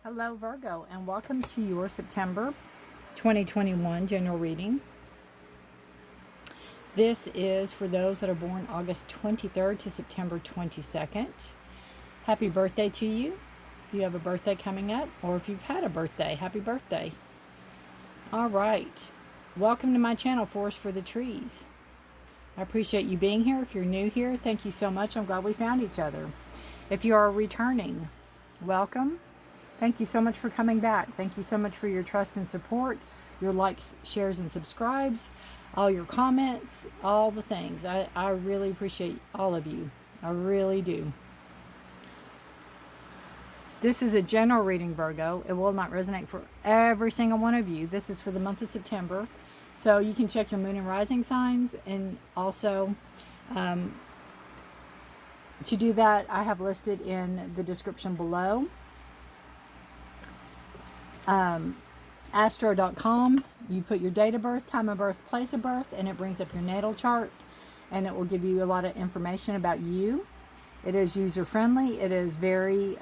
Hello Virgo, and welcome to your September 2021 general reading. This is for those that are born August 23rd to September 22nd. Happy birthday to you. If you have a birthday coming up, or if you've had a birthday, happy birthday. All right. Welcome to my channel, Forest for the Trees. I appreciate you being here. If you're new here, thank you so much. I'm glad we found each other. If you are returning, welcome. Thank you so much for coming back. Thank you so much for your trust and support, your likes, shares, and subscribes, all your comments, all the things. I really appreciate all of you. I really do. This is a general reading, Virgo. It will not resonate for every single one of you. This is for the month of September. So you can check your moon and rising signs, and also to do that, I have listed in the description below. Astro.com, you put your date of birth, time of birth, place of birth, and it brings up your natal chart, and it will give you a lot of information about you. It is user friendly. It is very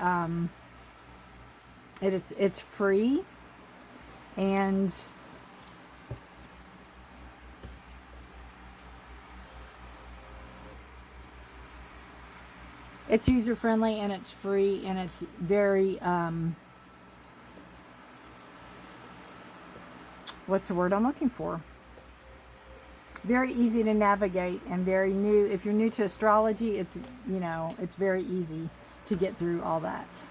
it's free, and it's user friendly, and it's free, and it's very what's the word I'm looking for? Very easy to navigate and very new. If you're new to astrology, it's very easy to get through all that.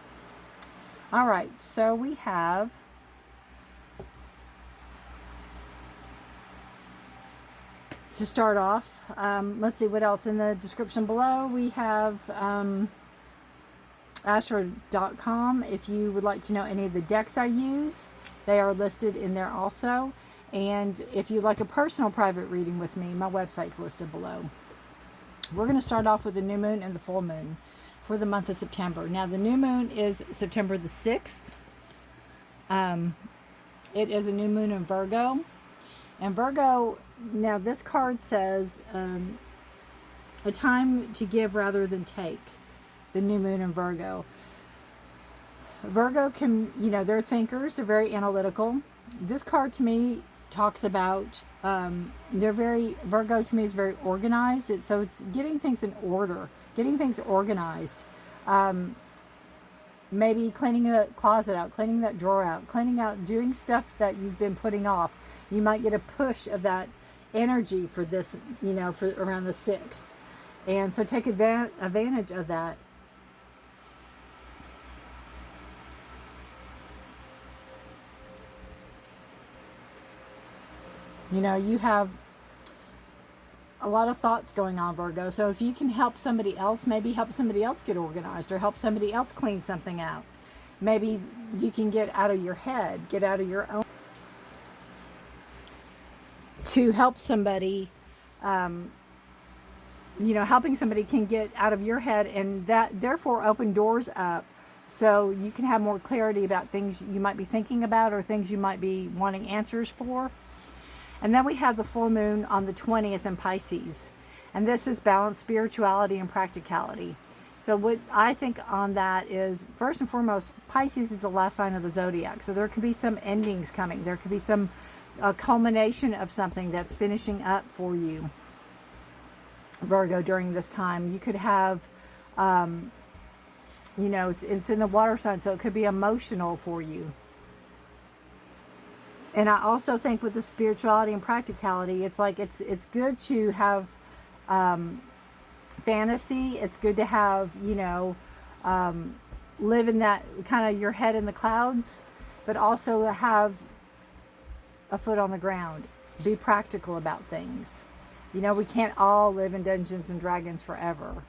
All right, so we have to start off, let's see what else in the description below. We have Astro.com. If you would like to know any of the decks I use, they are listed in there also. And if you'd like a personal private reading with me, my website's listed below. We're going to start off with the new moon and the full moon for the month of September. Now, the new moon is September the 6th. It is a new moon in Virgo. And Virgo, now this card says a time to give rather than take. The new moon in Virgo. Virgo can, they're thinkers. They're very analytical. This card to me talks about, Virgo to me is very organized. So it's getting things in order, getting things organized. Maybe cleaning the closet out, cleaning that drawer out, cleaning out, doing stuff that you've been putting off. You might get a push of that energy for this, for around the 6th. And so take advantage of that. You have a lot of thoughts going on, Virgo. So if you can help somebody else, maybe help somebody else get organized, or help somebody else clean something out. Maybe you can get out of your head, get out of your own. To help somebody, helping somebody can get out of your head, and that therefore open doors up so you can have more clarity about things you might be thinking about or things you might be wanting answers for. And then we have the full moon on the 20th in Pisces. And this is balance, spirituality, and practicality. So what I think on that is, first and foremost, Pisces is the last sign of the zodiac. So there could be some endings coming. There could be some culmination of something that's finishing up for you, Virgo, during this time. You could have, it's in the water sign, so it could be emotional for you. And I also think with the spirituality and practicality, it's like it's good to have fantasy. It's good to have, live in that kind of your head in the clouds, but also have a foot on the ground. Be practical about things. We can't all live in Dungeons and Dragons forever,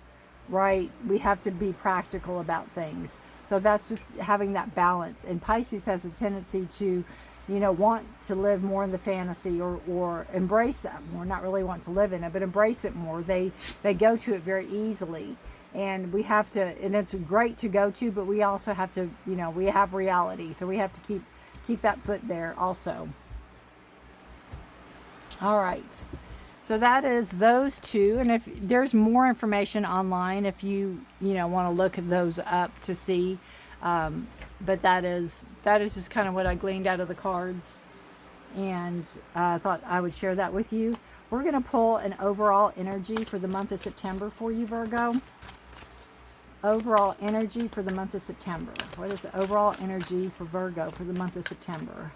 right? We have to be practical about things. So that's just having that balance. And Pisces has a tendency to want to live more in the fantasy or embrace that more, not really want to live in it, but embrace it more. They go to it very easily, and we have to, and it's great to go to, but we also have to, we have reality. So we have to keep that foot there also. All right. So that is those two. And if there's more information online, if you want to look at those up to see, But that is just kind of what I gleaned out of the cards, and I thought I would share that with you. We're going to pull an overall energy for the month of September for you, Virgo. Overall energy for the month of September. What is the overall energy for Virgo for the month of September?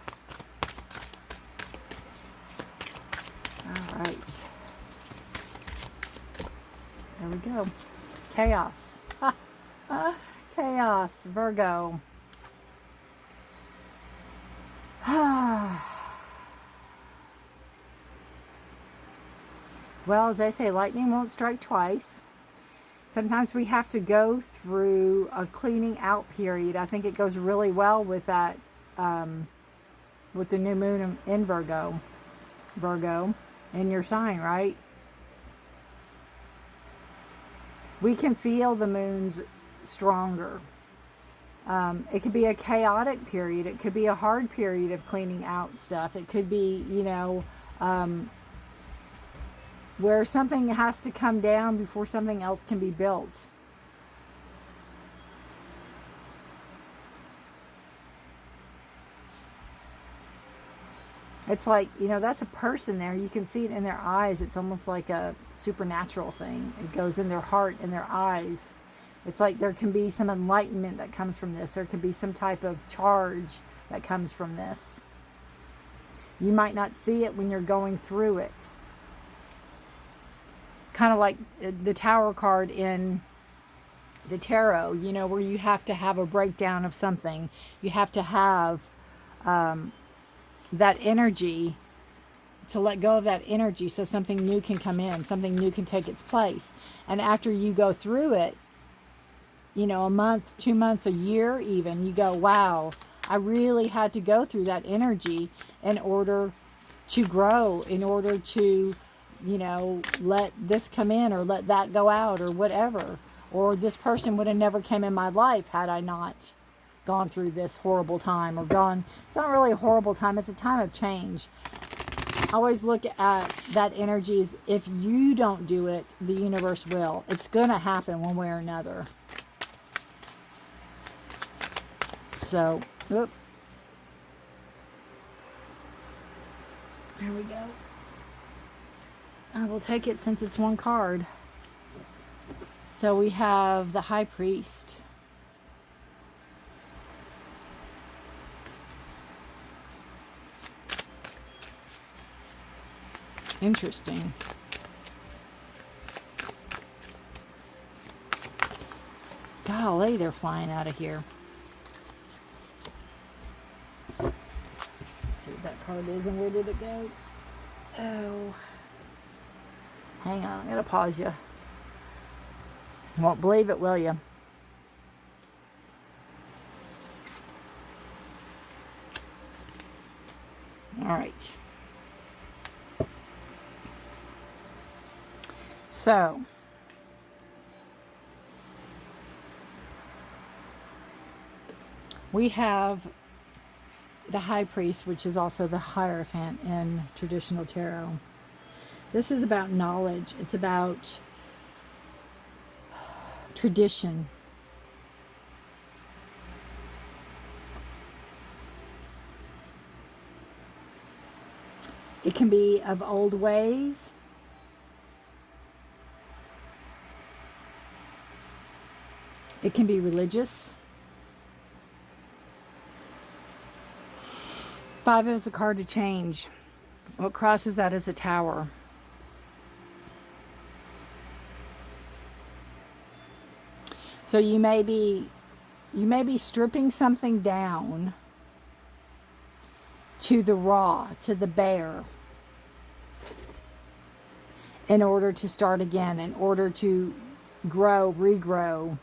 All right. There we go. Chaos. Chaos, Virgo. Well, as they say, lightning won't strike twice. Sometimes we have to go through a cleaning out period. I think it goes really well with that, with the new moon in Virgo. Virgo, in your sign, right? We can feel the moons stronger. It could be a chaotic period. It could be a hard period of cleaning out stuff. It could be, you know, where something has to come down before something else can be built. It's like, you know, that's a person there. You can see it in their eyes. It's almost like a supernatural thing. It goes in their heart and their eyes. It's like there can be some enlightenment that comes from this. There could be some type of charge that comes from this. You might not see it when you're going through it. Kind of like the Tower card in the tarot, you know, where you have to have a breakdown of something. You have to have that energy, to let go of that energy so something new can come in, something new can take its place. And after you go through it, you know, a month, 2 months, a year even, you go, wow, I really had to go through that energy in order to grow, in order to, you know, let this come in or let that go out or whatever. Or this person would have never came in my life had I not gone through this horrible time, or gone, it's not really a horrible time, it's a time of change. I always look at that energy as, if you don't do it, the universe will. It's going to happen one way or another. So, whoop. There we go. I will take it since it's one card. So we have the High Priest. Interesting. Golly, they're flying out of here. Let's see what that card is and where did it go? Oh. Hang on, I'm going to pause you. Won't believe it, will you? All right. So, we have the High Priest, which is also the Hierophant in traditional tarot. This is about knowledge. It's about tradition. It can be of old ways. It can be religious. 5 is a card to change. What crosses that is a Tower. So you may be stripping something down to the raw, to the bare, in order to start again, in order to grow, regrow.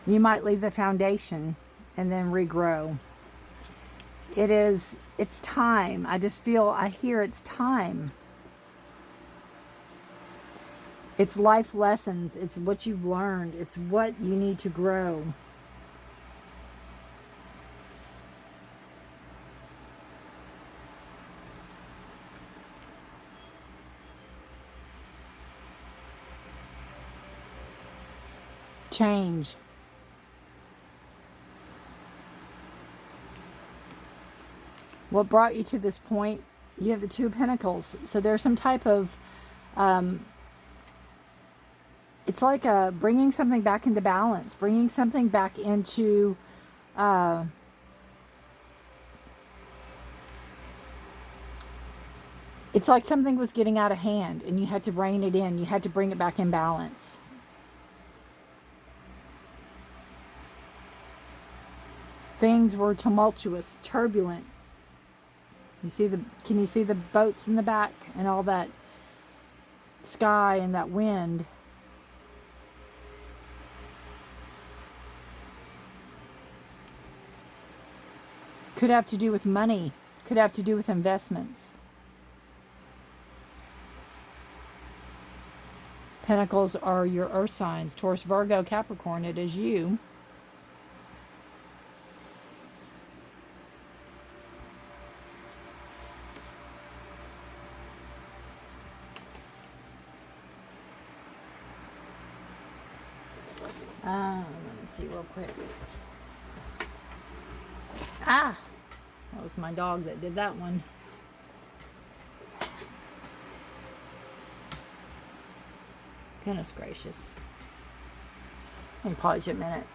You might leave the foundation and then regrow. It's time. I hear it's time. It's life lessons. It's what you've learned. It's what you need to grow. change. What brought you to this point? You have the Two of Pentacles. So there's some type of, it's like bringing something back into balance, bringing something back into, it's like something was getting out of hand and you had to rein it in. You had to bring it back in balance. Things were tumultuous, turbulent. Can you see the boats in the back and all that sky and that wind? Could have to do with money. Could have to do with investments. Pentacles are your earth signs. Taurus, Virgo, Capricorn. It is you. Let me see real quick. Ah! That was my dog that did that one. Goodness gracious. Let me pause you a minute.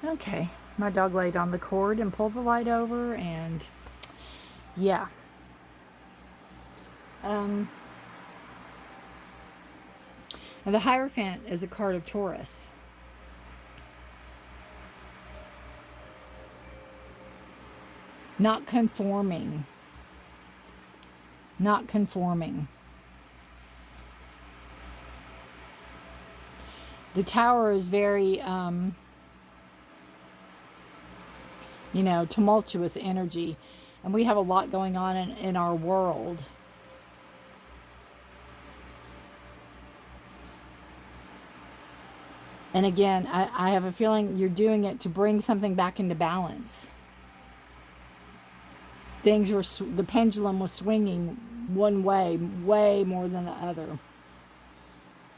Okay. My dog laid on the cord and pulled the light over, and yeah. And the Hierophant is a card of Taurus. Not conforming. Not conforming. The Tower is very, tumultuous energy. And we have a lot going on in our world. And again, I have a feeling you're doing it to bring something back into balance. The pendulum was swinging one way more than the other.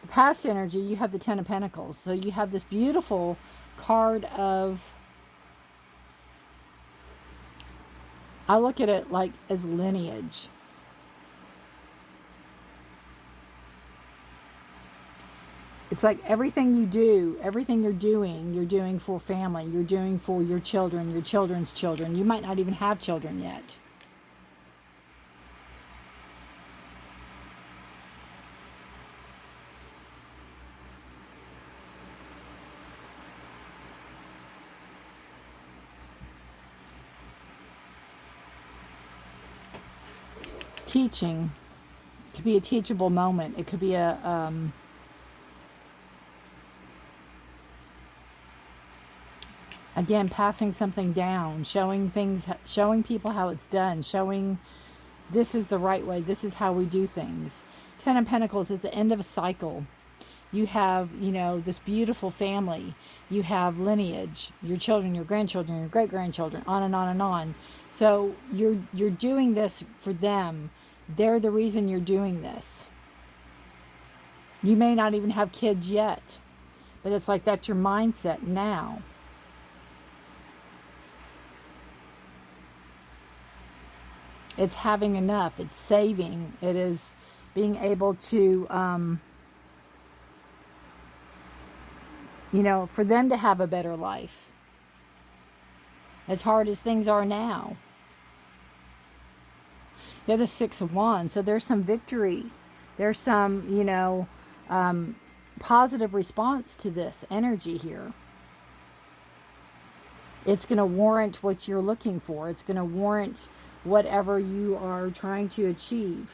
The past energy, you have the Ten of Pentacles. So you have this beautiful card of, I look at it like as lineage. It's like everything you do, everything you're doing for family. You're doing for your children, your children's children. You might not even have children yet. Teaching. It could be a teachable moment. It could be a... Again, passing something down, showing people how it's done, showing this is the right way, this is how we do things. Ten of Pentacles is the end of a cycle. You have, this beautiful family. You have lineage, your children, your grandchildren, your great-grandchildren, on and on and on. So you're doing this for them. They're the reason you're doing this. You may not even have kids yet, but it's like that's your mindset now. It's having enough. It's saving. It is being able to, for them to have a better life. As hard as things are now. You're the Six of Wands. So there's some victory. There's some, positive response to this energy here. It's going to warrant what you're looking for. It's going to warrant whatever you are trying to achieve.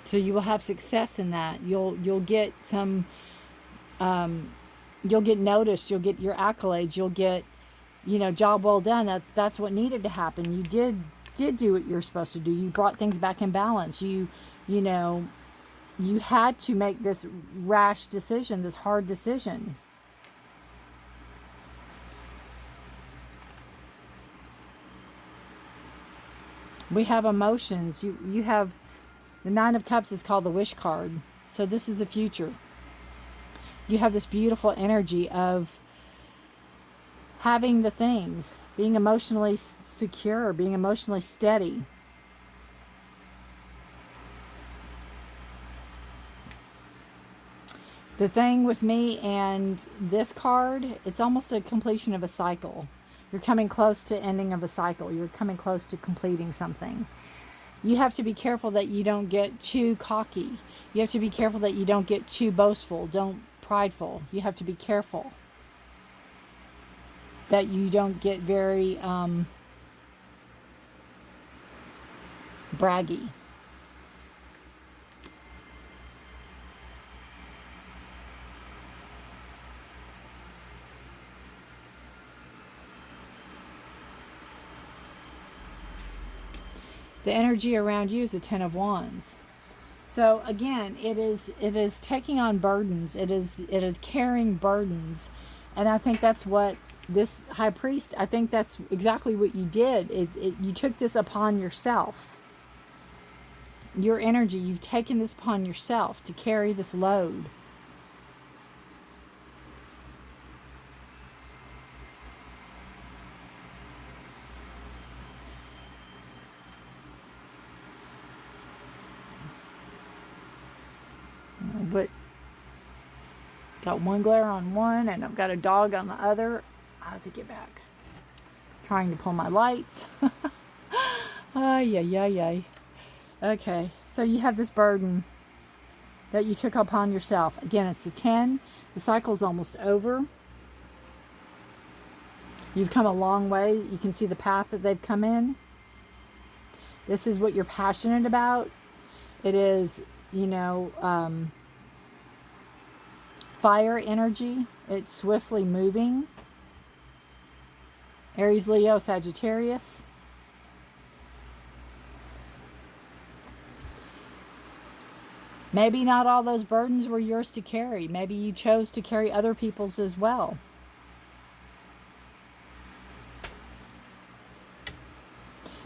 So you will have success in that. You'll get some, you'll get noticed. You'll get your accolades. You'll get, job well done. That's what needed to happen. You did do what you're supposed to do. You brought things back in balance. You you had to make this rash decision, this hard decision. We have emotions. You have the Nine of Cups is called the Wish card. So this is the future. You have this beautiful energy of having the things, being emotionally secure, being emotionally steady. The thing with me and this card, it's almost a completion of a cycle. You're coming close to ending of a cycle. You're coming close to completing something. You have to be careful that you don't get too cocky. You have to be careful that you don't get too boastful, don't prideful. You have to be careful that you don't get very braggy. The energy around you is the Ten of Wands. So again, it is taking on burdens. It is carrying burdens. And I think that's what this High Priest, I think that's exactly what you did. You took this upon yourself. Your energy, you've taken this upon yourself to carry this load. But got one glare on one and I've got a dog on the other. How does it get back? Trying to pull my lights. Ay, ay, ay, ay. Okay, so you have this burden that you took upon yourself. Again, it's a 10. The cycle's almost over. You've come a long way. You can see the path that they've come in. This is what you're passionate about. It is, fire energy. It's swiftly moving. Aries, Leo, Sagittarius. Maybe not all those burdens were yours to carry. Maybe you chose to carry other people's as well.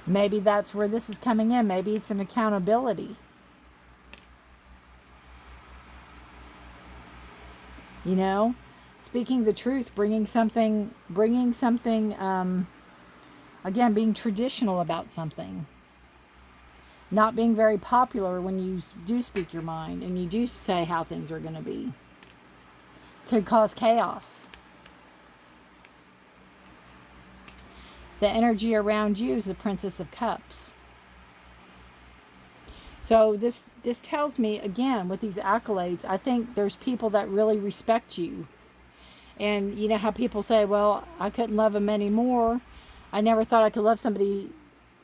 Maybe that's where this is coming in. Maybe it's an accountability. Speaking the truth, bringing something, again, being traditional about something. Not being very popular when you do speak your mind and you do say how things are going to be. Could cause chaos. The energy around you is the Princess of Cups. So this tells me, again, with these accolades, I think there's people that really respect you. And you know how people say, well, I couldn't love him anymore. I never thought I could love somebody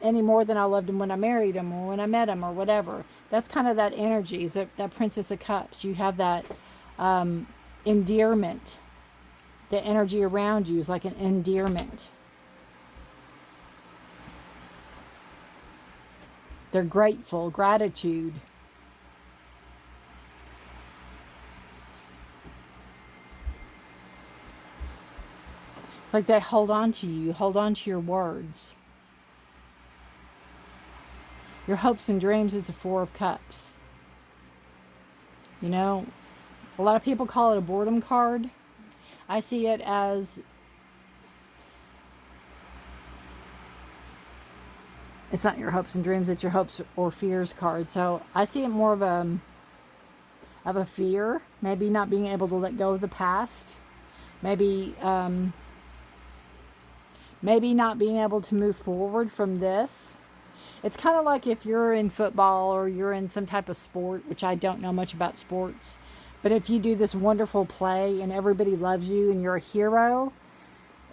any more than I loved him when I married him or when I met him or whatever. That's kind of that energy, is that Princess of Cups. You have that endearment. The energy around you is like an endearment. They're grateful, gratitude. It's like they hold on to you, hold on to your words. Your hopes and dreams is the Four of Cups. A lot of people call it a boredom card. I see it as it's not your hopes and dreams, it's your hopes or fears card. So I see it more of a fear, maybe not being able to let go of the past, maybe not being able to move forward from this. It's kind of like if you're in football or you're in some type of sport, which I don't know much about sports, but if you do this wonderful play and everybody loves you and you're a hero,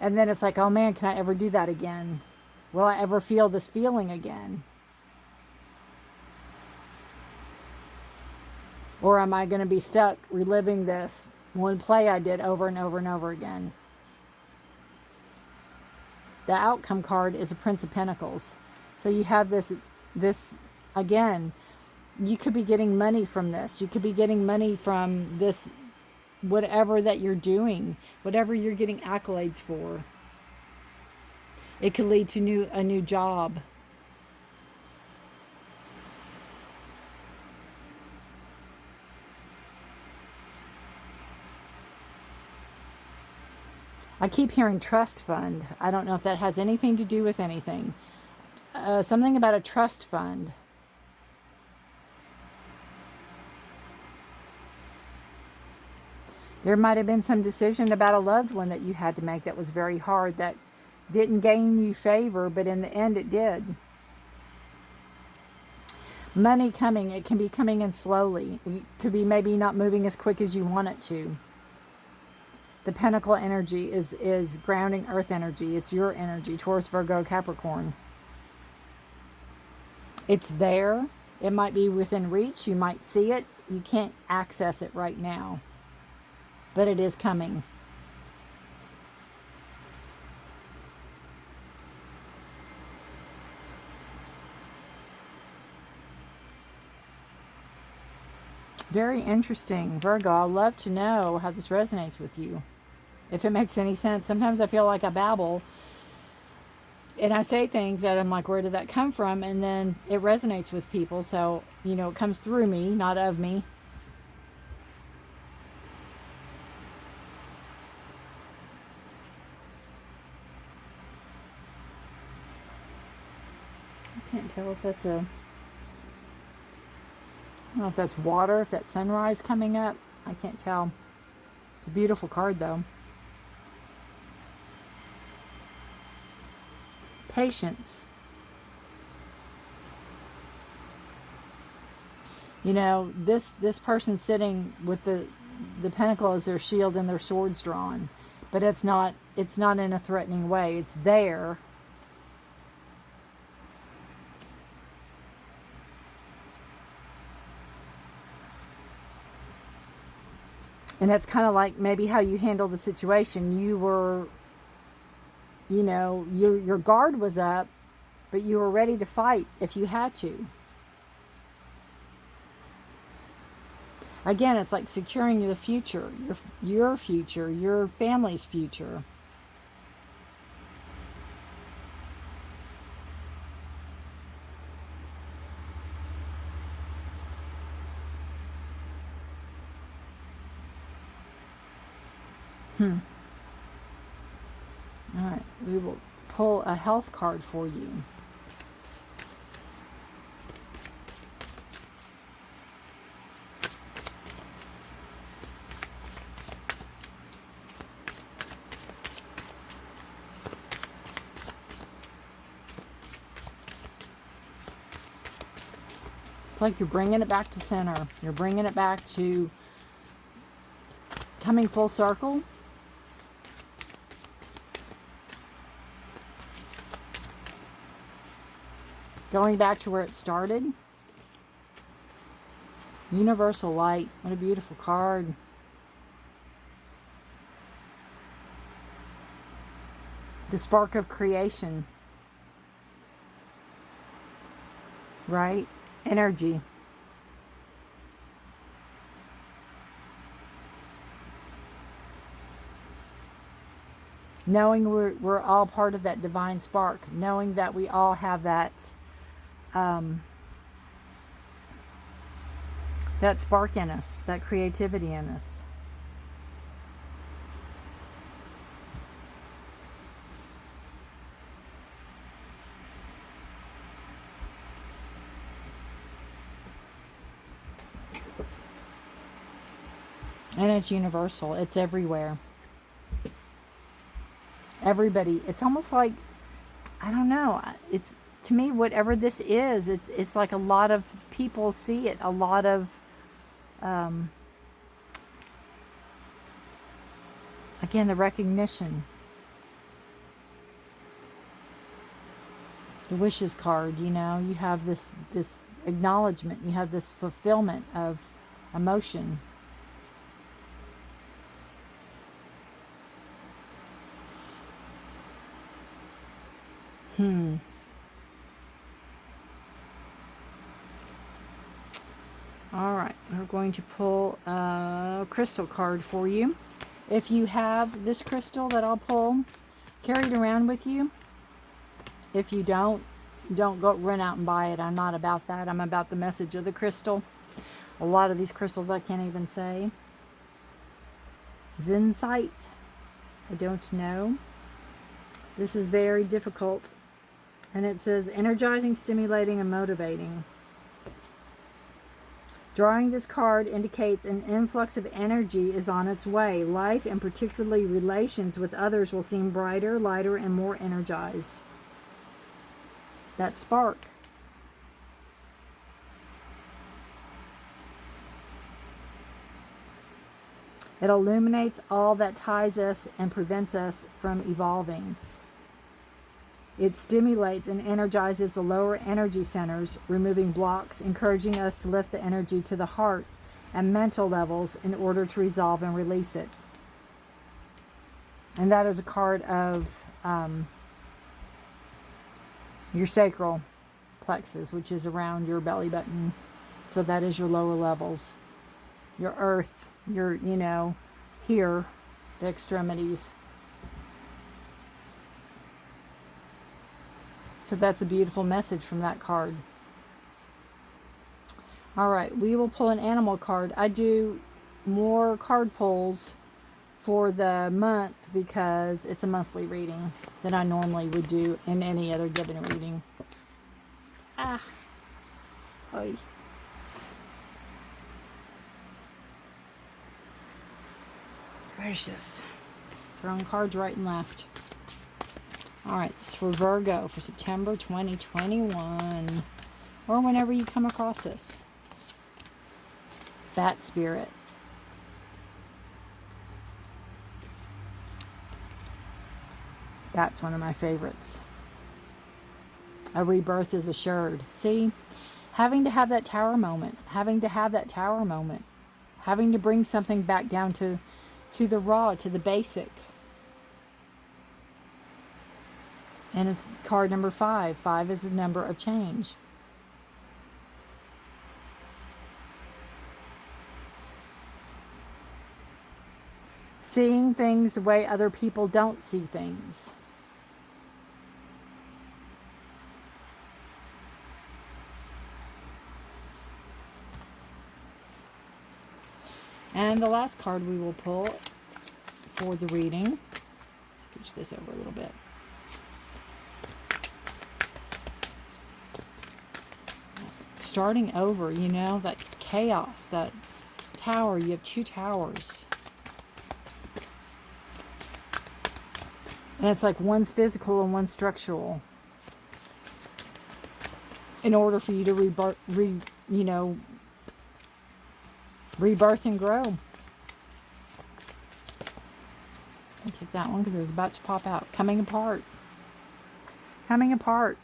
and then it's like, oh man, can I ever do that again? Will I ever feel this feeling again? Or am I going to be stuck reliving this one play I did over and over and over again? The outcome card is a Prince of Pentacles. So you have this again, you could be getting money from this. You could be getting money from this, whatever that you're doing, whatever you're getting accolades for. It could lead to a new job. I keep hearing trust fund. I don't know if that has anything to do with anything. Something about a trust fund. There might have been some decision about a loved one that you had to make that was very hard, that didn't gain you favor, but in the end it did. Money coming, it can be coming in slowly. It could be maybe not moving as quick as you want it to. The Pentacle energy is grounding earth energy. It's your energy, Taurus, Virgo, Capricorn. It's there. It might be within reach. You might see it. You can't access it right now. But it is coming. Very interesting, Virgo. I'd love to know how this resonates with you. If it makes any sense. Sometimes I feel like I babble and I say things that I'm like, where did that come from? And then it resonates with people. So, you know, it comes through me, not of me. I can't tell if that's I don't know if that's water, if that's sunrise coming up. I can't tell. It's a beautiful card, though. Patience. You know, this person sitting with the pentacle as their shield and their swords drawn, but it's not in a threatening way. It's there. And that's kind of like maybe how you handle the situation. You were, you know, your guard was up, but you were ready to fight if you had to. Again, it's like securing the future, your future, your family's future. All right, we will pull a health card for you. It's like you're bringing it back to center. You're bringing it back to coming full circle. Going back to where it started. Universal light. What a beautiful card. The spark of creation. Right? Energy. Knowing we're all part of that divine spark. Knowing that we all have that that spark in us, that creativity in us. And it's universal. It's everywhere. Everybody. It's almost like, I don't know. It's, to me, whatever this is, it's like a lot of people see it. A lot of, again, the recognition. The wishes card, you know, you have this acknowledgement. You have this fulfillment of emotion. All right, we're going to pull a crystal card for you. If you have this crystal that I'll pull, carry it around with you. If you don't go run out and buy it. I'm not about that. I'm about the message of the crystal. A lot of these crystals I can't even say. Zensight. I don't know. This is very difficult. And it says energizing, stimulating, and motivating. Drawing this card indicates an influx of energy is on its way. Life, and particularly relations with others, will seem brighter, lighter, and more energized. That spark. It illuminates all that ties us and prevents us from evolving. It stimulates and energizes the lower energy centers, removing blocks, encouraging us to lift the energy to the heart and mental levels in order to resolve and release it. And that is a card of your sacral plexus, which is around your belly button. So that is your lower levels. Your earth, your, here, the extremities. So that's a beautiful message from that card. All right, we will pull an animal card. I do more card pulls for the month because it's a monthly reading than I normally would do in any other given reading. Oy. Gracious. Throwing cards right and left. All right, this is for Virgo for September 2021, or whenever you come across this. Bat spirit. That's one of my favorites. A rebirth is assured. See, having to have that tower moment, having to bring something back down to the raw, to the basic. And it's card number 5. 5 is the number of change. Seeing things the way other people don't see things. And the last card we will pull for the reading. Scooch this over a little bit. Starting over, that chaos, that tower. You have 2 towers. And it's like one's physical and one's structural. In order for you to rebirth and grow. I'll take that one because it was about to pop out. Coming apart. Coming apart.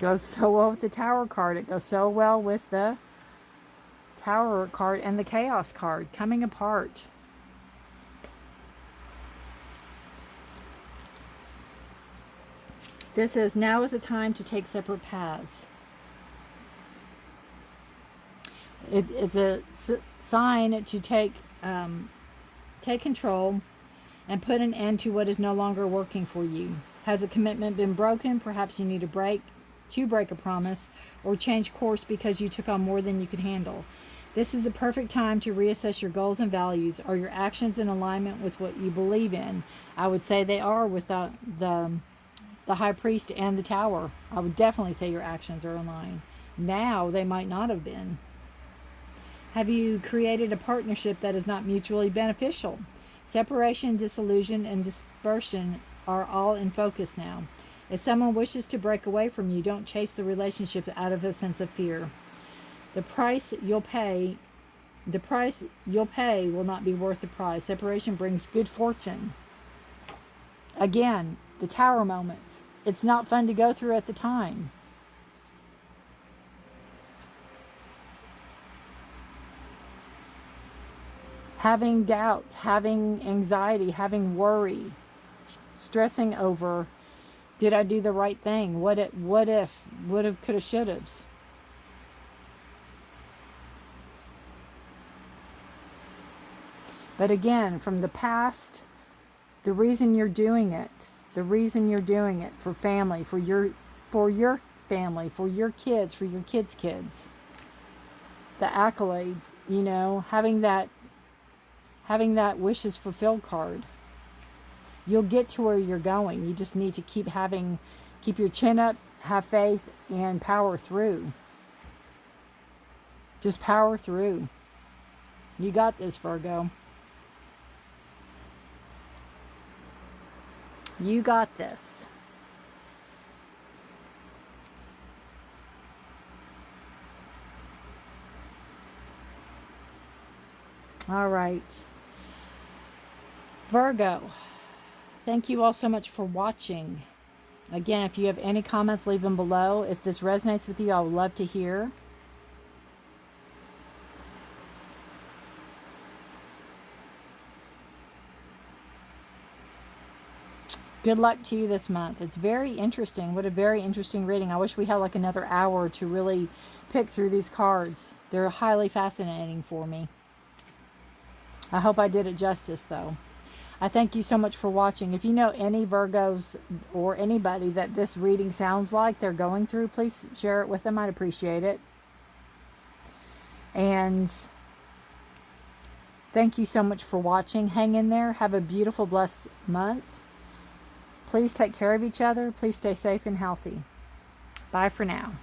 Goes so well with the Tower card. It goes so well with the Tower card and the Chaos card. Coming apart. This is, now is the time to take separate paths. It's a sign to take control and put an end to what is no longer working for you. Has a commitment been broken? Perhaps you need a break. To break a promise or change course because you took on more than you could handle. This is the perfect time to reassess your goals and values. Are your actions in alignment with what you believe in? I would say they are with the High Priest and the Tower. I would definitely say your actions are in line. Now they might not have been. Have you created a partnership that is not mutually beneficial? Separation, disillusion, and dispersion are all in focus now. If someone wishes to break away from you, don't chase the relationship out of a sense of fear. The price you'll pay will not be worth the price. Separation brings good fortune. Again, the Tower moments. It's not fun to go through at the time. Having doubts, having anxiety, having worry, stressing over Did I do the right thing? What if, would have, could have, should have. But again, from the past, the reason you're doing it, for family, for your family, for your kids, for your kids' kids, the accolades, you know, having that wishes fulfilled card. You'll get to where you're going. You just need to keep your chin up, have faith, and power through. Just power through. You got this, Virgo. You got this. All right. Virgo, thank you all so much for watching. Again, if you have any comments, leave them below. If this resonates with you, I would love to hear. Good luck to you this month. It's very interesting. What a very interesting reading. I wish we had like another hour to really pick through these cards. They're highly fascinating for me. I hope I did it justice, though. I thank you so much for watching. If you know any Virgos or anybody that this reading sounds like they're going through, please share it with them. I'd appreciate it. And thank you so much for watching. Hang in there. Have a beautiful, blessed month. Please take care of each other. Please stay safe and healthy. Bye for now.